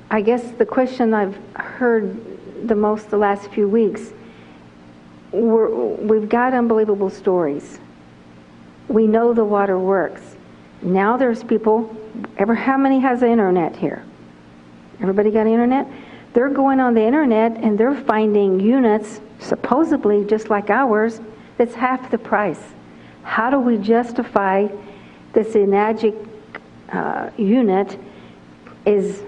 I guess the question I've heard the most the last few weeks, we've got unbelievable stories. We know the water works. Now there's people, how many has the internet here? Everybody got internet? They're going on the internet and they're finding units, supposedly just like ours, that's half the price. How do we justify this Enagic unit is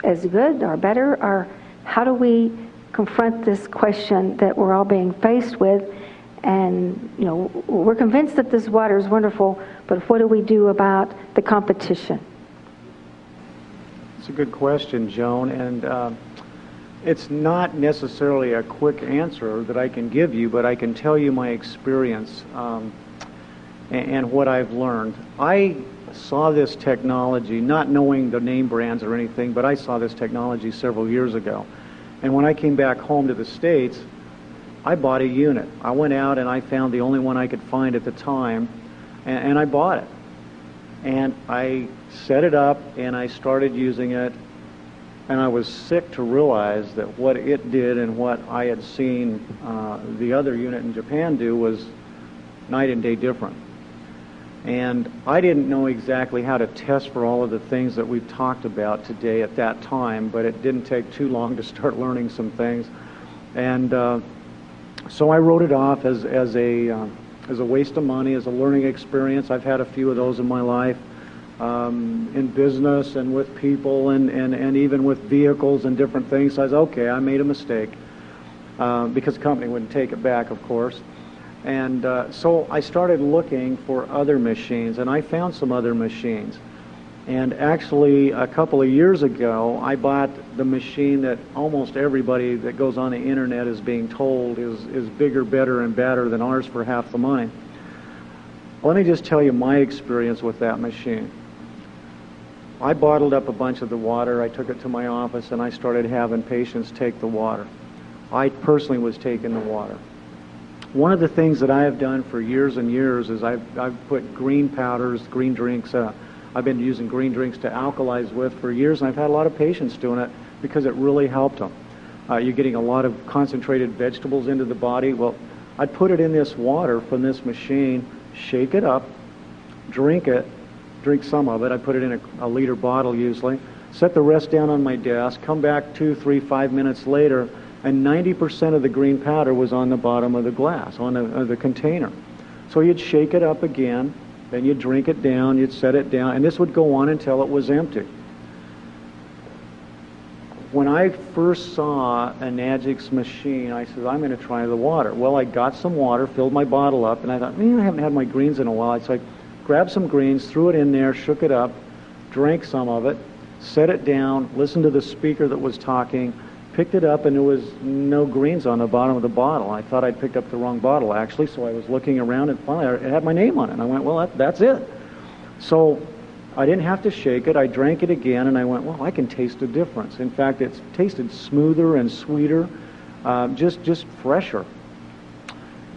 as good or better? Or how do we confront this question that we're all being faced with? And, you know, we're convinced that this water is wonderful, but what do we do about the competition? It's a good question, Joan, and it's not necessarily a quick answer that I can give you, but I can tell you my experience and what I've learned. I saw this technology, not knowing the name brands or anything, but I saw this technology several years ago. And when I came back home to the States, I bought a unit. I went out and I found the only one I could find at the time, and I bought it. And I set it up and I started using it, and I was sick to realize that what it did and what I had seen the other unit in Japan do was night and day different. And I didn't know exactly how to test for all of the things that we've talked about today at that time, but it didn't take too long to start learning some things. And so I wrote it off as a waste of money, as a learning experience. I've had a few of those in my life, in business and with people and even with vehicles and different things. So I said, okay, I made a mistake, because the company wouldn't take it back, of course. And so I started looking for other machines, and I found some other machines. And actually, a couple of years ago, I bought the machine that almost everybody that goes on the internet is being told is bigger, better, and better than ours for half the money. Let me just tell you my experience with that machine. I bottled up a bunch of the water, I took it to my office, and I started having patients take the water. I personally was taking the water. One of the things that I have done for years and years is I've put green powders, green drinks, I've been using green drinks to alkalize with for years, and I've had a lot of patients doing it because it really helped them. You're getting a lot of concentrated vegetables into the body. Well, I'd put it in this water from this machine, shake it up, drink some of it. I put it in a liter bottle usually, set the rest down on my desk, come back 2, 3, 5 minutes later, and 90% of the green powder was on the bottom of the glass, on the container. So you'd shake it up again, then you'd drink it down, you'd set it down, and this would go on until it was empty. When I first saw Enagic's machine, I said, I'm going to try the water. Well, I got some water, filled my bottle up, and I thought, I haven't had my greens in a while. So I grabbed some greens, threw it in there, shook it up, drank some of it, set it down, listened to the speaker that was talking, picked it up, and there was no greens on the bottom of the bottle. I thought I'd picked up the wrong bottle, actually, so I was looking around, and finally it had my name on it. And I went, well, that's it. So I didn't have to shake it. I drank it again, and I went, well, I can taste a difference. In fact, it's tasted smoother and sweeter, just fresher.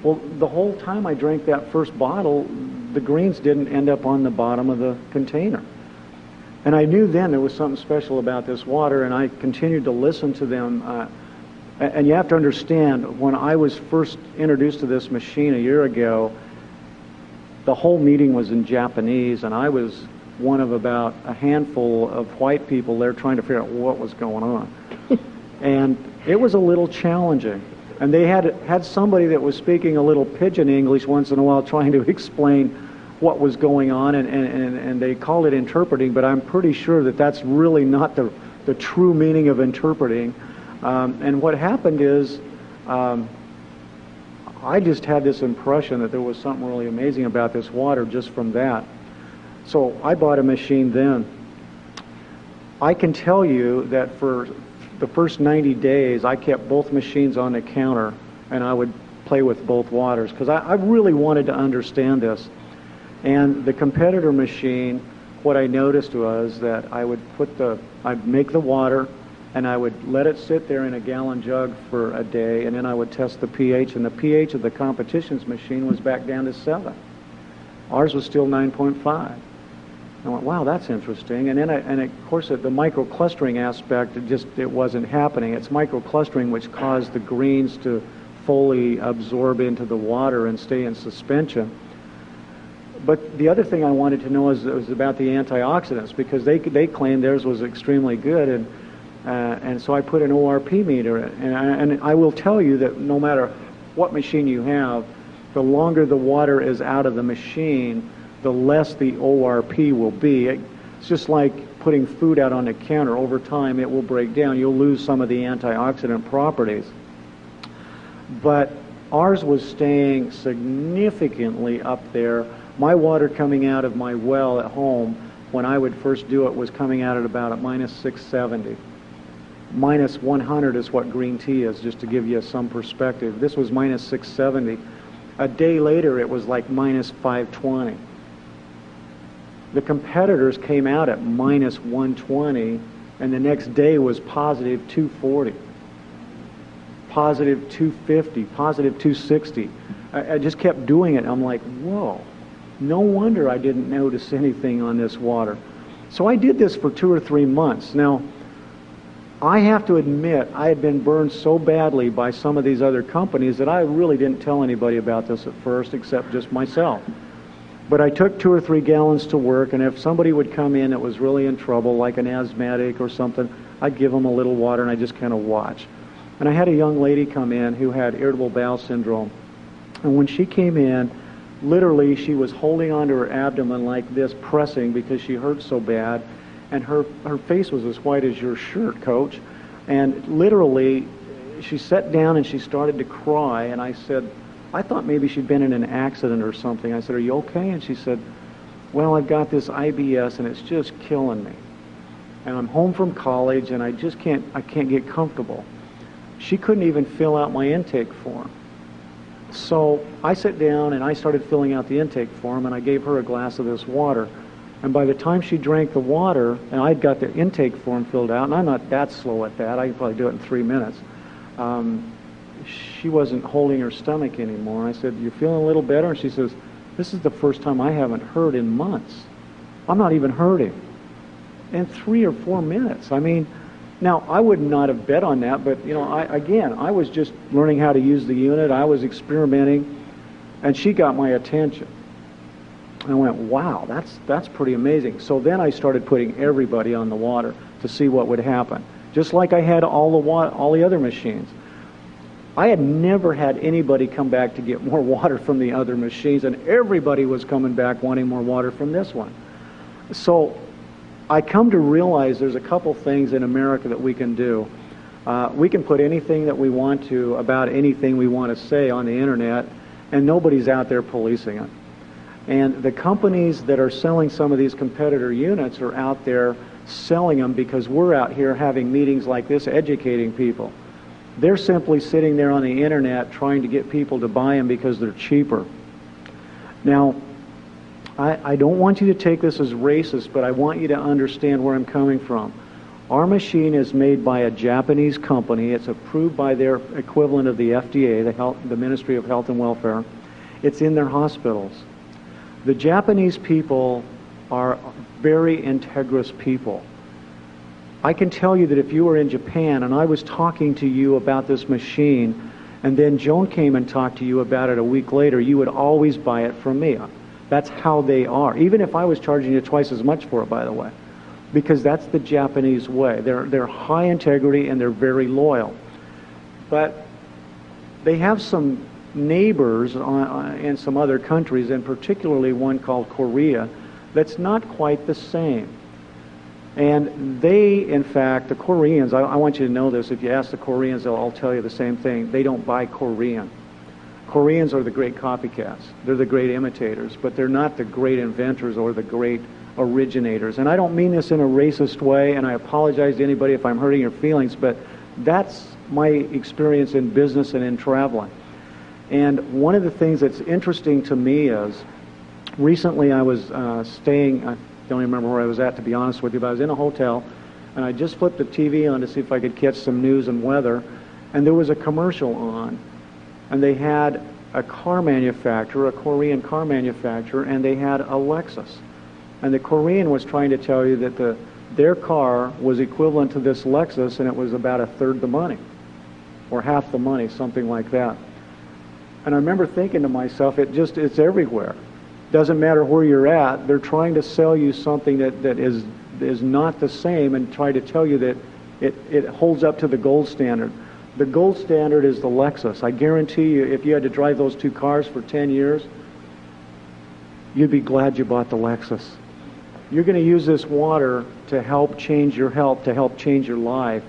Well, the whole time I drank that first bottle, the greens didn't end up on the bottom of the container. And I knew then there was something special about this water, and I continued to listen to them. And you have to understand, when I was first introduced to this machine a year ago, the whole meeting was in Japanese, and I was one of about a handful of white people there trying to figure out what was going on. And it was a little challenging. And they had somebody that was speaking a little pidgin English once in a while trying to explain what was going on, and they called it interpreting, but I'm pretty sure that that's really not the true meaning of interpreting. And what happened is I just had this impression that there was something really amazing about this water just from that. So I bought a machine then. I can tell you that for the first 90 days I kept both machines on the counter, and I would play with both waters because I really wanted to understand this. And the competitor machine, what I noticed was that I'd make the water, and I would let it sit there in a gallon jug for a day, and then I would test the pH, and the pH of the competition's machine was back down to 7. Ours was still 9.5. I went, wow, that's interesting. And then, of course, the microclustering aspect, it wasn't happening. It's microclustering which caused the greens to fully absorb into the water and stay in suspension. But the other thing I wanted to know was about the antioxidants, because they claimed theirs was extremely good, and so I put an ORP meter in. And I will tell you that no matter what machine you have, the longer the water is out of the machine, the less the ORP will be. It's just like putting food out on the counter. Over time, it will break down. You'll lose some of the antioxidant properties. But ours was staying significantly up there. My water coming out of my well at home, when I would first do it, was coming out at about minus 670. Minus 100 is what green tea is, just to give you some perspective. This was minus 670. A day later, it was like minus 520. The competitors came out at minus 120, and the next day was positive 240, positive 250, positive 260. I just kept doing it. I'm like, whoa, no wonder I didn't notice anything on this water. So I did this for 2 or 3 months. Now, I have to admit, I had been burned so badly by some of these other companies that I really didn't tell anybody about this at first, except just myself. But I took 2 or 3 gallons to work, and if somebody would come in that was really in trouble, like an asthmatic or something, I'd give them a little water, and I just kind of watch. And I had a young lady come in who had irritable bowel syndrome. And when she came in, literally she was holding onto her abdomen like this, pressing because she hurt so bad. And her face was as white as your shirt, Coach. And literally, she sat down and she started to cry. And I said, I thought maybe she'd been in an accident or something. I said, are you okay? And she said, well, I've got this IBS and it's just killing me. And I'm home from college and I can't get comfortable. She couldn't even fill out my intake form. So I sat down and I started filling out the intake form, and I gave her a glass of this water. And by the time she drank the water, and I'd got the intake form filled out, and I'm not that slow at that, I could probably do it in 3 minutes, she wasn't holding her stomach anymore. I said, you feeling a little better? And she says, this is the first time I haven't hurt in months. I'm not even hurting. In 3 or 4 minutes. I mean, now, I would not have bet on that, but, I was just learning how to use the unit. I was experimenting, and she got my attention. I went, wow, that's pretty amazing. So then I started putting everybody on the water to see what would happen, just like I had all the other machines. I had never had anybody come back to get more water from the other machines, and everybody was coming back wanting more water from this one. So I come to realize there's a couple things in America that we can do. We can put anything that we want to about anything we want to say on the internet, and nobody's out there policing it. And the companies that are selling some of these competitor units are out there selling them because we're out here having meetings like this, educating people. They're simply sitting there on the internet trying to get people to buy them because they're cheaper. Now, I don't want you to take this as racist, but I want you to understand where I'm coming from. Our machine is made by a Japanese company. It's approved by their equivalent of the FDA, the Ministry of Health and Welfare. It's in their hospitals. The Japanese people are very integrous people. I can tell you that if you were in Japan and I was talking to you about this machine, and then Joan came and talked to you about it a week later, you would always buy it from me. That's how they are. Even if I was charging you twice as much for it, by the way, because that's the Japanese way. They're high integrity and they're very loyal. But they have some neighbors in some other countries, and particularly one called Korea, that's not quite the same. And they, in fact, the Koreans, I want you to know this, if you ask the Koreans, they'll all tell you the same thing. They don't buy Korean. Koreans are the great copycats. They're the great imitators, but they're not the great inventors or the great originators. And I don't mean this in a racist way, and I apologize to anybody if I'm hurting your feelings, but that's my experience in business and in traveling. And one of the things that's interesting to me is, recently I was staying, I don't even remember where I was at, to be honest with you, but I was in a hotel, and I just flipped the TV on to see if I could catch some news and weather, and there was a commercial on, and they had a car manufacturer, a Korean car manufacturer, and they had a Lexus. And the Korean was trying to tell you that their car was equivalent to this Lexus, and it was about a third the money, or half the money, something like that. And I remember thinking to myself, it's everywhere. Doesn't matter where you're at, they're trying to sell you something that is not the same, and try to tell you that it holds up to the gold standard. The gold standard is the Lexus. I guarantee you, if you had to drive those two cars for 10 years, you'd be glad you bought the Lexus. You're going to use this water to help change your health, to help change your life.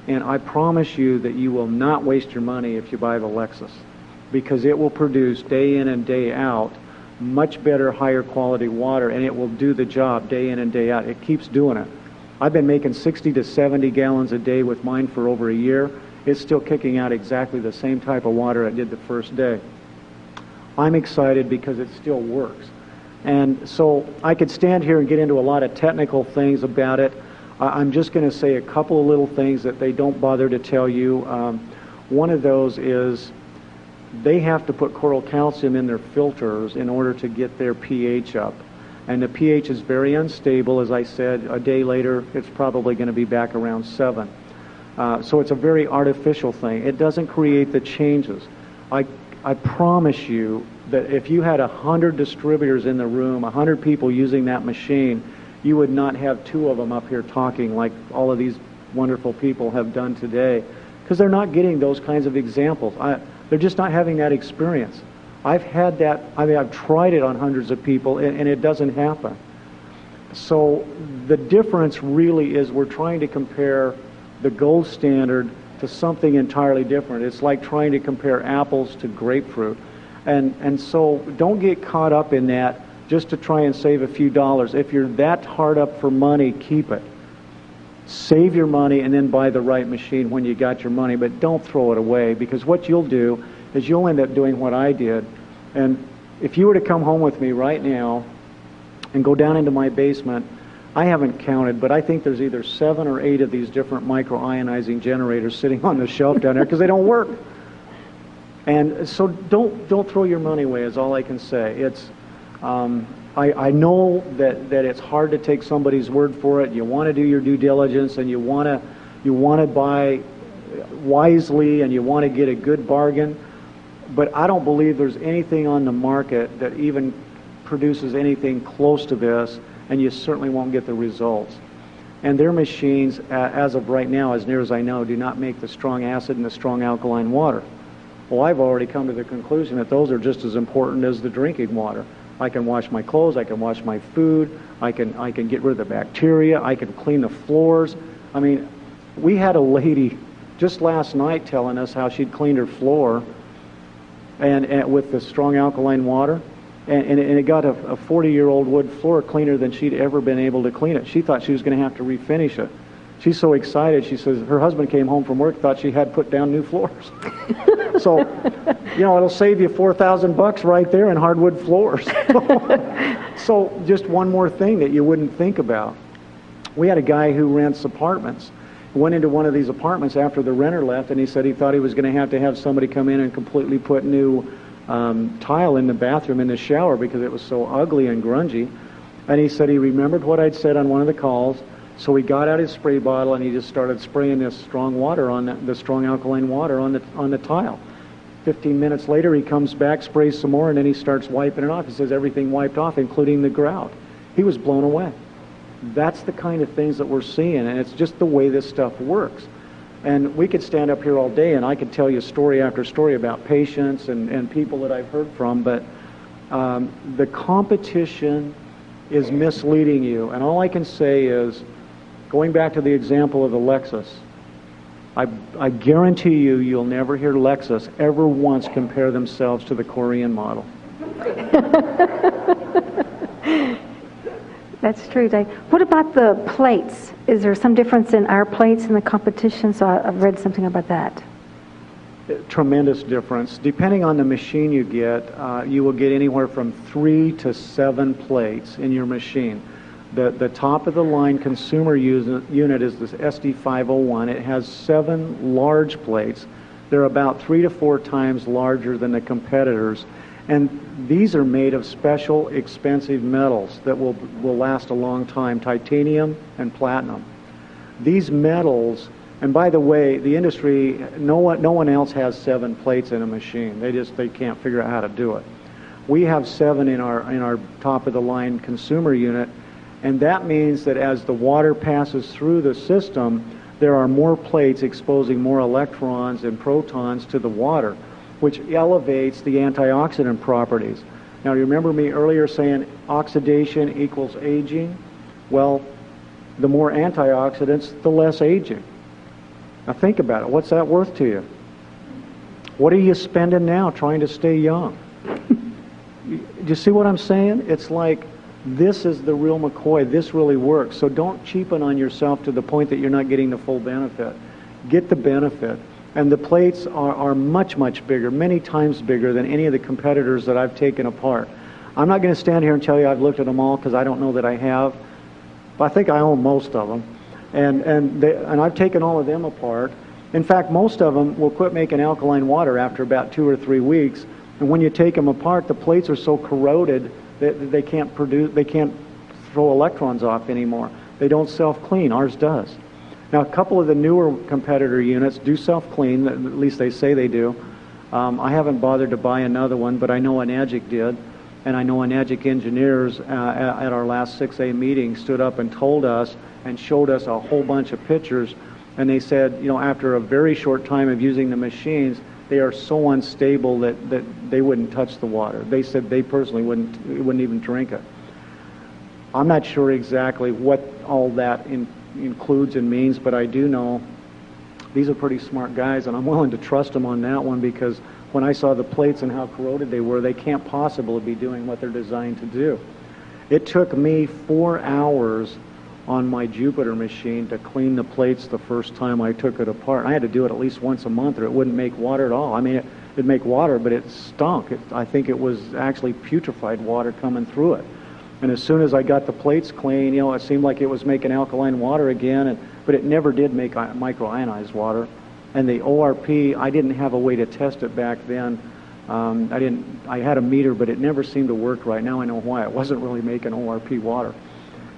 And I promise you that you will not waste your money if you buy the Lexus, because it will produce day in and day out much better, higher quality water, and it will do the job day in and day out. It keeps doing it. I've been making 60 to 70 gallons a day with mine for over a year. It's still kicking out exactly the same type of water it did the first day. I'm excited because it still works. And so I could stand here and get into a lot of technical things about it. I'm just going to say a couple of little things that they don't bother to tell you. One of those is they have to put coral calcium in their filters in order to get their pH up. And the pH is very unstable. As I said, a day later, it's probably going to be back around 7. So it's a very artificial thing. It doesn't create the changes. I promise you that if you had 100 distributors in the room, 100 people using that machine, you would not have 2 of them up here talking like all of these wonderful people have done today, because they're not getting those kinds of examples. They're just not having that experience. I've had that. I mean, I've tried it on hundreds of people, and it doesn't happen. So the difference really is we're trying to compare the gold standard to something entirely different. It's like trying to compare apples to grapefruit. And so don't get caught up in that just to try and save a few dollars. If you're that hard up for money, keep it. Save your money and then buy the right machine when you got your money, but don't throw it away, because what you'll do is you'll end up doing what I did. And if you were to come home with me right now and go down into my basement, I haven't counted, but I think there's either 7 or 8 of these different micro-ionizing generators sitting on the shelf down there because they don't work. And so don't throw your money away is all I can say. It's I know that it's hard to take somebody's word for it. You want to do your due diligence, and you want to buy wisely, and you want to get a good bargain. But I don't believe there's anything on the market that even produces anything close to this, and you certainly won't get the results. And their machines, as of right now, as near as I know, do not make the strong acid and the strong alkaline water. Well, I've already come to the conclusion that those are just as important as the drinking water. I can wash my clothes, I can wash my food, I can get rid of the bacteria, I can clean the floors. I mean, we had a lady just last night telling us how she'd cleaned her floor and with the strong alkaline water, and it got a 40-year-old wood floor cleaner than she'd ever been able to clean it. She thought she was going to have to refinish it. She's so excited. She says her husband came home from work, thought she had put down new floors. So, it'll save you $4,000 right there in hardwood floors. So just one more thing that you wouldn't think about. We had a guy who rents apartments. Went into one of these apartments after the renter left, and he said he thought he was going to have somebody come in and completely put new tile in the bathroom, in the shower, because it was so ugly and grungy. And he said he remembered what I'd said on one of the calls. So he got out his spray bottle and he just started spraying this strong water on the strong alkaline water on the tile. 15 minutes later, he comes back, sprays some more, and then he starts wiping it off. He says everything wiped off, including the grout. He was blown away. That's the kind of things that we're seeing, and it's just the way this stuff works. And we could stand up here all day, and I could tell you story after story about patients and people that I've heard from, but the competition is misleading you. And all I can say is, going back to the example of the Lexus, I guarantee you'll never hear Lexus ever once compare themselves to the Korean model. That's true, Dave. What about the plates? Is there some difference in our plates and the competition? So I've read something about that. Tremendous difference. Depending on the machine you get, you will get anywhere from 3 to 7 plates in your machine. The top of the line consumer unit is this SD501. It has 7 large plates. They're about 3 to 4 times larger than the competitors. And these are made of special, expensive metals that will last a long time, titanium and platinum. These metals, and by the way, the industry, no one else has 7 plates in a machine. They can't figure out how to do it. We have 7 in our top-of-the-line consumer unit, and that means that as the water passes through the system, there are more plates exposing more electrons and protons to the water, which elevates the antioxidant properties. Now, you remember me earlier saying oxidation equals aging? Well, the more antioxidants, the less aging. Now think about it. What's that worth to you? What are you spending now trying to stay young? Do you see what I'm saying? It's like, this is the real McCoy. This really works. So don't cheapen on yourself to the point that you're not getting the full benefit. Get the benefit. And the plates are much, much bigger, many times bigger than any of the competitors that I've taken apart. I'm not going to stand here and tell you I've looked at them all, because I don't know that I have. But I think I own most of them. And I've taken all of them apart. In fact, most of them will quit making alkaline water after about 2 or 3 weeks. And when you take them apart, the plates are so corroded that they can't throw electrons off anymore. They don't self-clean. Ours does. Now, a couple of the newer competitor units do self-clean, at least they say they do. I haven't bothered to buy another one, but I know Enagic did. And I know Enagic engineers at our last 6A meeting stood up and told us and showed us a whole bunch of pictures. And they said, you know, after a very short time of using the machines, they are so unstable that they wouldn't touch the water. They said they personally wouldn't even drink it. I'm not sure exactly what all that includes and means, but I do know these are pretty smart guys, and I'm willing to trust them on that one, because when I saw the plates and how corroded they were, they can't possibly be doing what they're designed to do. It took me 4 hours on my Jupiter machine to clean the plates the first time I took it apart. I had to do it at least once a month or it wouldn't make water at all. I mean, it'd make water, but it stunk. I think it was actually putrefied water coming through it. And as soon as I got the plates clean, you know, it seemed like it was making alkaline water again, but it never did make microionized water. And the ORP, I didn't have a way to test it back then. I had a meter, but it never seemed to work right. Now I know why. It wasn't really making ORP water.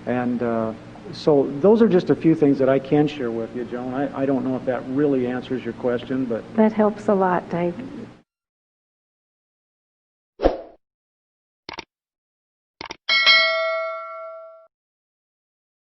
And so those are just a few things that I can share with you, Joan. I don't know if that really answers your question, but... That helps a lot, Dave.